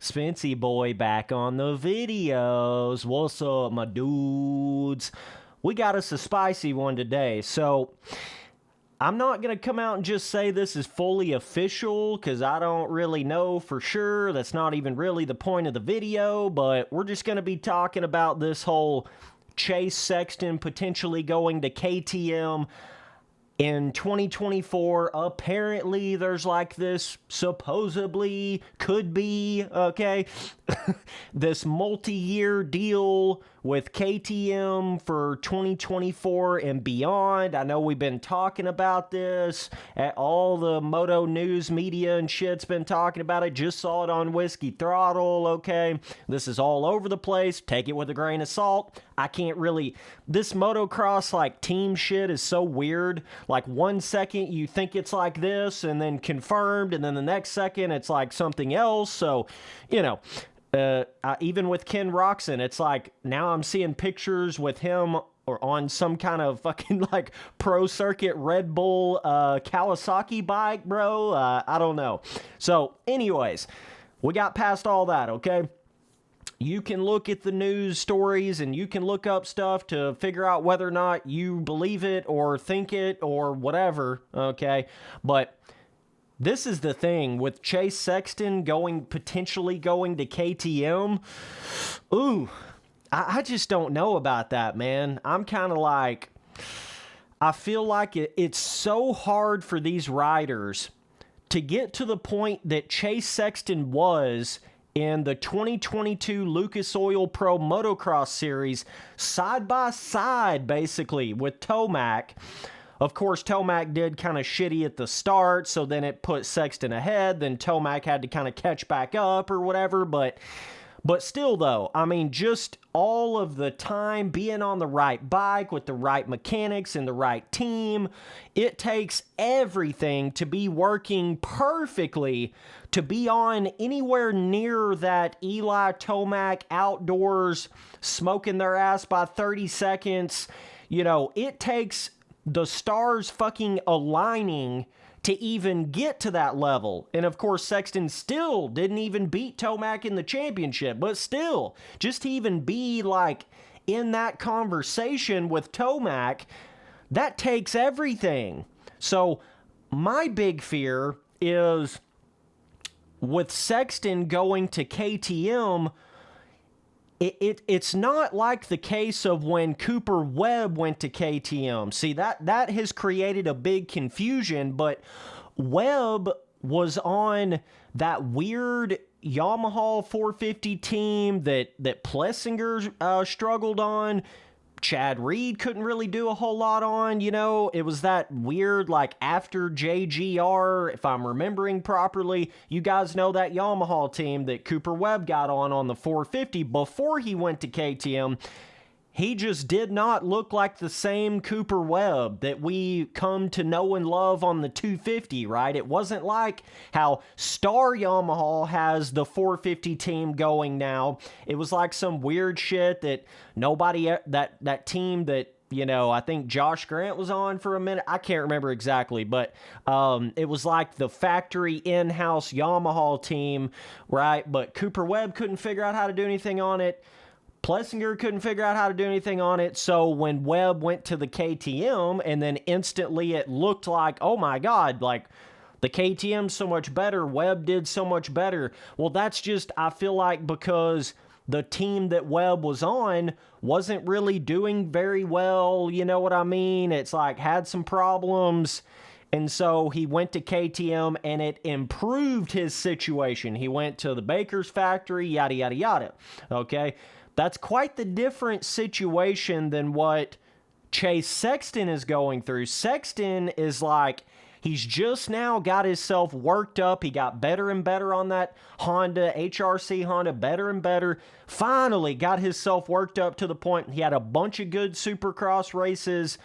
Spency boy back on the videos. What's up, my dudes? We got us a spicy one today. So, I'm not going to come out and just say this is fully official because I don't really know for sure. That's not even really the point of the video, but we're just going to be talking about this whole Chase Sexton potentially going to KTM in 2024. Apparently, there's like this supposedly could be, okay, this multi-year deal with KTM for 2024 and beyond. I know we've been talking about this. All the moto news media and shit's been talking about it. Just saw it on Whiskey Throttle, okay? This is all over the place. Take it with a grain of salt. I can't really... This motocross, like, team shit is so weird. Like, 1 second you think it's like this, and then confirmed, and then the next second it's like something else. So, you know... even with Ken Roczen, it's like, now I'm seeing pictures with him or on some kind of fucking, like, pro circuit Red Bull Kawasaki bike, bro. I don't know. So, anyways, we got past all that, okay? You can look at the news stories and you can look up stuff to figure out whether or not you believe it or think it or whatever, okay? But... this is the thing with Chase Sexton potentially going to KTM. Ooh, I just don't know about that, man. I'm kind of like, I feel like it's so hard for these riders to get to the point that Chase Sexton was in the 2022 Lucas Oil Pro Motocross Series, side by side, basically, with Tomac. Of course, Tomac did kind of shitty at the start, so then it put Sexton ahead. Then Tomac had to kind of catch back up or whatever. But still, though, I mean, just all of the time being on the right bike with the right mechanics and the right team, it takes everything to be working perfectly to be on anywhere near that Eli Tomac outdoors smoking their ass by 30 seconds. You know, it takes... the stars fucking aligning to even get to that level. And of course, Sexton still didn't even beat Tomac in the championship, but still, just to even be like in that conversation with Tomac, that takes everything. So my big fear is with Sexton going to KTM, It's not like the case of when Cooper Webb went to KTM. See, that has created a big confusion, but Webb was on that weird Yamaha 450 team that Plessinger struggled on. Chad Reed couldn't really do a whole lot on, you know. It was that weird, like, after JGR, if I'm remembering properly. You guys know that Yamaha team that Cooper Webb got on the 450 before he went to KTM. He just did not look like the same Cooper Webb that we come to know and love on the 250, right? It wasn't like how Star Yamaha has the 450 team going now. It was like some weird shit that nobody, that team that, you know, I think Josh Grant was on for a minute. I can't remember exactly, but it was like the factory in-house Yamaha team, right? But Cooper Webb couldn't figure out how to do anything on it. Plessinger couldn't figure out how to do anything on it, so when Webb went to the KTM, and then instantly it looked like, oh my god, like, the KTM's so much better, Webb did so much better. Well, that's just, I feel like, because the team that Webb was on wasn't really doing very well, you know what I mean? It's like, had some problems, and so he went to KTM, and it improved his situation. He went to the Baker's factory, yada, yada, yada, okay? That's quite the different situation than what Chase Sexton is going through. Sexton is like, he's just now got himself worked up. He got better and better on that Honda, HRC Honda, better and better. Finally got himself worked up to the point he had a bunch of good Supercross races,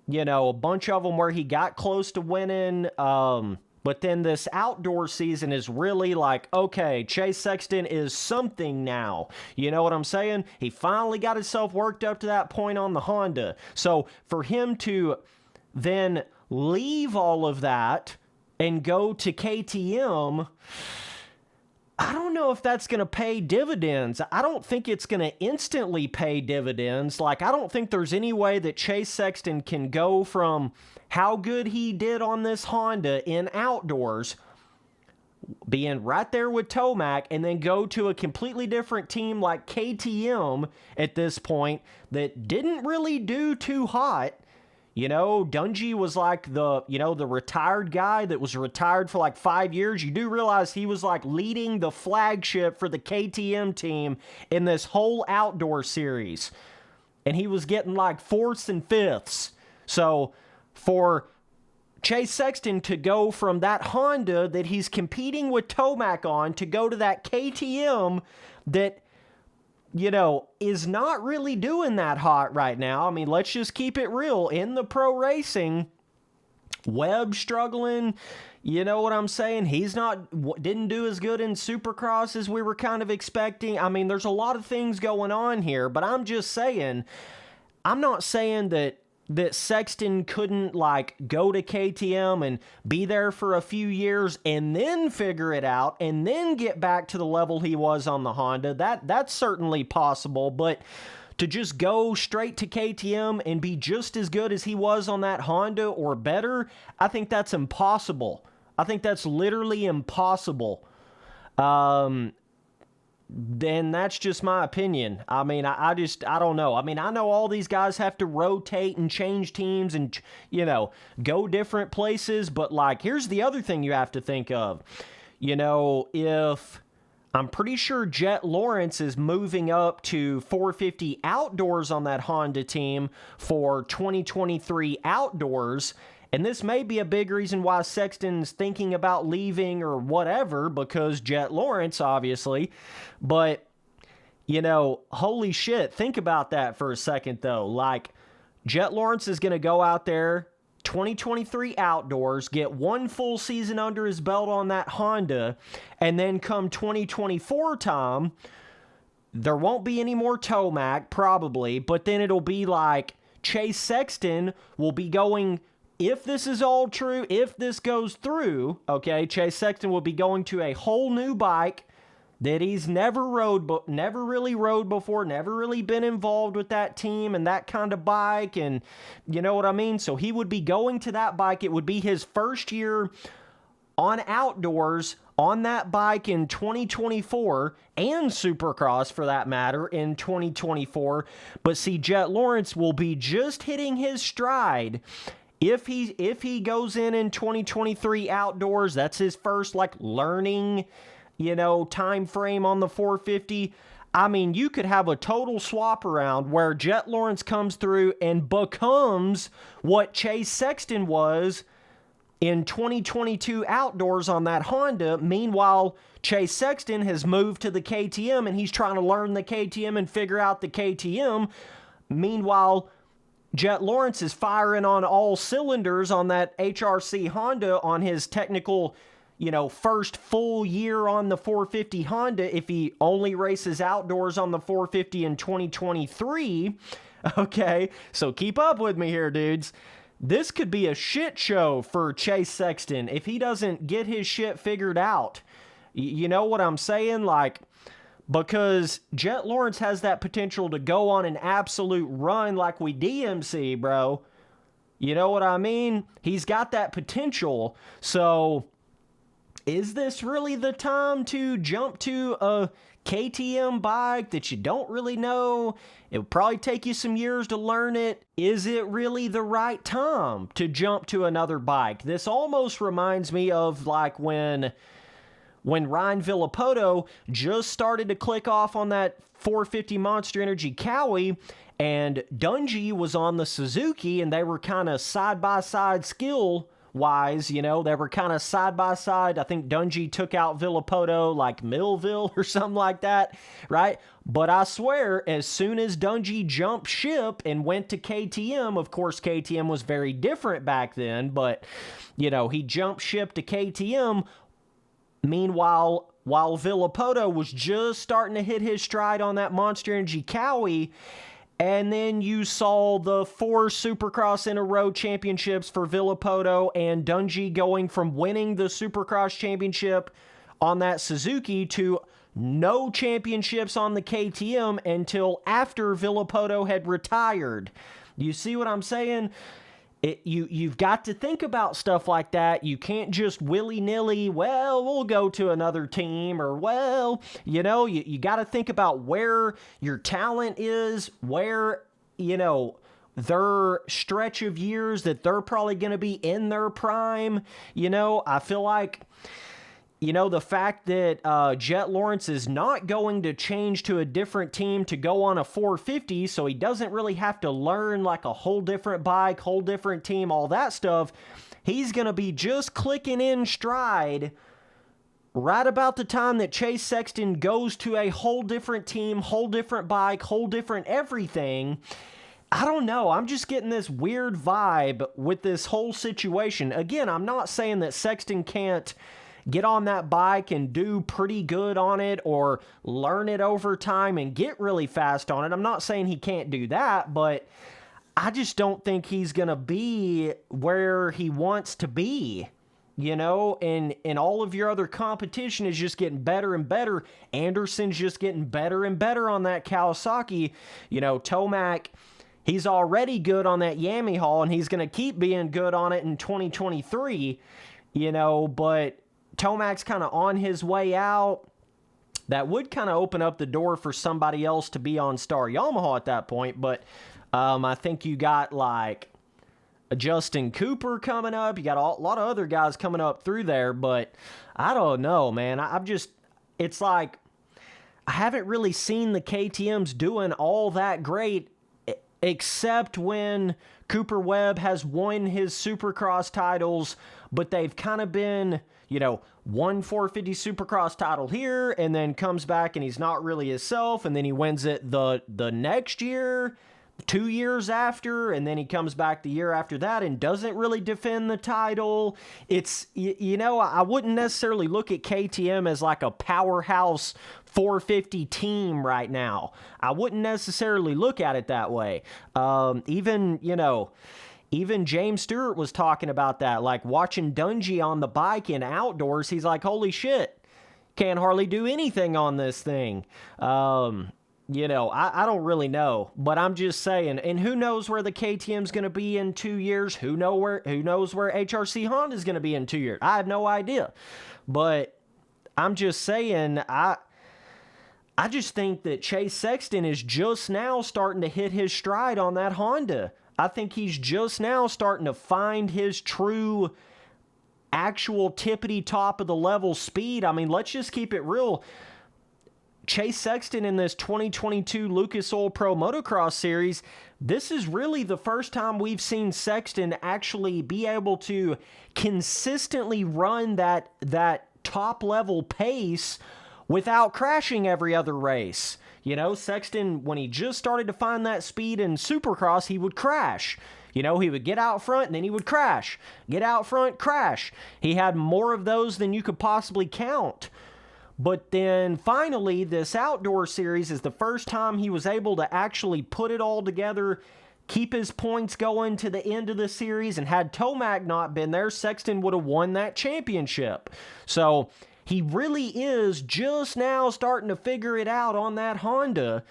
you know, a bunch of them where he got close to winning. But then this outdoor season is really like, okay, Chase Sexton is something now. You know what I'm saying? He finally got himself worked up to that point on the Honda. So for him to then leave all of that and go to KTM, I don't know if that's going to pay dividends. I don't think it's going to instantly pay dividends. Like, I don't think there's any way that Chase Sexton can go from how good he did on this Honda in outdoors, being right there with Tomac, and then go to a completely different team like KTM at this point that didn't really do too hot. You know, Dungey was like the retired guy that was retired for like 5 years. You do realize he was like leading the flagship for the KTM team in this whole outdoor series. And he was getting like fourths and fifths. So for Chase Sexton to go from that Honda that he's competing with Tomac on to go to that KTM that, you know, is not really doing that hot right now. I mean, let's just keep it real. In the pro racing, Webb struggling, you know what I'm saying? Didn't do as good in Supercross as we were kind of expecting. I mean, there's a lot of things going on here, but I'm just saying, I'm not saying that Sexton couldn't like go to KTM and be there for a few years and then figure it out and then get back to the level he was on the Honda. That's certainly possible, but to just go straight to KTM and be just as good as he was on that Honda or better, I think that's impossible. I think that's literally impossible. Then that's just my opinion. I mean, I don't know. I mean, I know all these guys have to rotate and change teams and, you know, go different places, but like, here's the other thing you have to think of. You know, I'm pretty sure Jett Lawrence is moving up to 450 outdoors on that Honda team for 2023 outdoors. And this may be a big reason why Sexton's thinking about leaving or whatever, because Jett Lawrence, obviously. But, you know, holy shit, think about that for a second, though. Like, Jett Lawrence is going to go out there, 2023 outdoors, get one full season under his belt on that Honda, and then come 2024 time, there won't be any more Tomac, probably, but then it'll be like Chase Sexton will be going... If this is all true, if this goes through, okay, Chase Sexton will be going to a whole new bike that he's never really rode before, never really been involved with that team and that kind of bike, and you know what I mean? So he would be going to that bike. It would be his first year on outdoors on that bike in 2024, and Supercross for that matter in 2024. But see, Jett Lawrence will be just hitting his stride. If he goes in 2023 outdoors, that's his first like learning, you know, time frame on the 450. I mean, you could have a total swap around where Jett Lawrence comes through and becomes what Chase Sexton was in 2022 outdoors on that Honda. Meanwhile, Chase Sexton has moved to the KTM and he's trying to learn the KTM and figure out the KTM. Meanwhile, Jett Lawrence is firing on all cylinders on that HRC Honda on his technical, you know, first full year on the 450 Honda if he only races outdoors on the 450 in 2023. Okay, so keep up with me here, dudes. This could be a shit show for Chase Sexton if he doesn't get his shit figured out. You know what I'm saying? Like... Because Jett Lawrence has that potential to go on an absolute run like we DMC, bro. You know what I mean? He's got that potential. So, is this really the time to jump to a KTM bike that you don't really know? It would probably take you some years to learn it. Is it really the right time to jump to another bike? This almost reminds me of like when Ryan Villopoto just started to click off on that 450 Monster Energy Cowie, and Dungey was on the Suzuki, and they were kind of side-by-side skill-wise, you know, they were kind of side-by-side. I think Dungey took out Villopoto like Millville or something like that, right? But I swear, as soon as Dungey jumped ship and went to KTM, of course, KTM was very different back then, but, you know, he jumped ship to KTM. Meanwhile, while Villopoto was just starting to hit his stride on that Monster Energy Cowie, and then you saw the 4 Supercross in a row championships for Villopoto, and Dungey going from winning the Supercross championship on that Suzuki to no championships on the KTM until after Villopoto had retired. You see what I'm saying? You've got to think about stuff like that. You can't just willy-nilly, well, we'll go to another team, or, well, you got to think about where your talent is, where, their stretch of years that they're probably going to be in their prime. I feel like, the fact that Jett Lawrence is not going to change to a different team to go on a 450, so he doesn't really have to learn like a whole different bike, whole different team, all that stuff. He's going to be just clicking in stride right about the time that Chase Sexton goes to a whole different team, whole different bike, whole different everything. I don't know. I'm just getting this weird vibe with this whole situation. Again, I'm not saying that Sexton can't get on that bike and do pretty good on it or learn it over time and get really fast on it. I'm not saying he can't do that, but I just don't think he's going to be where he wants to be, and all of your other competition is just getting better and better. Anderson's just getting better and better on that Kawasaki. Tomac, he's already good on that Yamaha, and he's going to keep being good on it in 2023, but Tomac's kind of on his way out. That would kind of open up the door for somebody else to be on Star Yamaha at that point, but I think you got like a Justin Cooper coming up. You got a lot of other guys coming up through there, but I don't know, man. It's like I haven't really seen the KTMs doing all that great, except when Cooper Webb has won his Supercross titles, but they've kind of been, one 450 Supercross title here, and then comes back and he's not really himself, and then he wins it the next year, 2 years after, and then he comes back the year after that and doesn't really defend the title. It's, I wouldn't necessarily look at KTM as like a powerhouse 450 team right now. I wouldn't necessarily look at it that way. Even James Stewart was talking about that, like watching Dungey on the bike in outdoors. He's like, holy shit, can't hardly do anything on this thing. I don't really know, but I'm just saying, and who knows where the KTM's going to be in 2 years? Who knows where HRC Honda's going to be in 2 years? I have no idea, but I'm just saying, I just think that Chase Sexton is just now starting to hit his stride on that Honda. I think he's just now starting to find his true, actual tippity top of the level speed. I mean, let's just keep it real. Chase Sexton in this 2022 Lucas Oil Pro Motocross Series, this is really the first time we've seen Sexton actually be able to consistently run that top level pace without crashing every other race. Sexton, when he just started to find that speed in Supercross, he would crash. He would get out front and then he would crash. Get out front, crash. He had more of those than you could possibly count. But then finally, this outdoor series is the first time he was able to actually put it all together, keep his points going to the end of the series, and had Tomac not been there, Sexton would have won that championship. So he really is just now starting to figure it out on that Honda.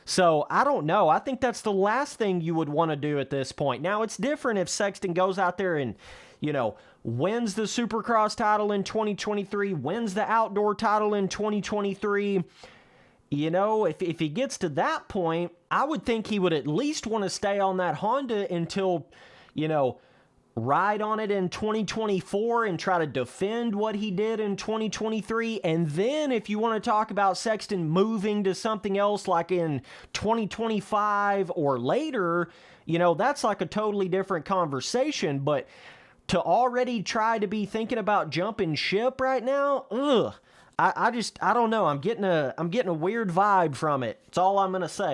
So, I don't know. I think that's the last thing you would want to do at this point. Now, it's different if Sexton goes out there and, wins the Supercross title in 2023, wins the outdoor title in 2023. If he gets to that point, I would think he would at least want to stay on that Honda until, ride on it in 2024 and try to defend what he did in 2023. And then if you want to talk about Sexton moving to something else like in 2025 or later, that's like a totally different conversation. But to already try to be thinking about jumping ship right now, I don't know. I'm getting a weird vibe from it. That's all I'm going to say.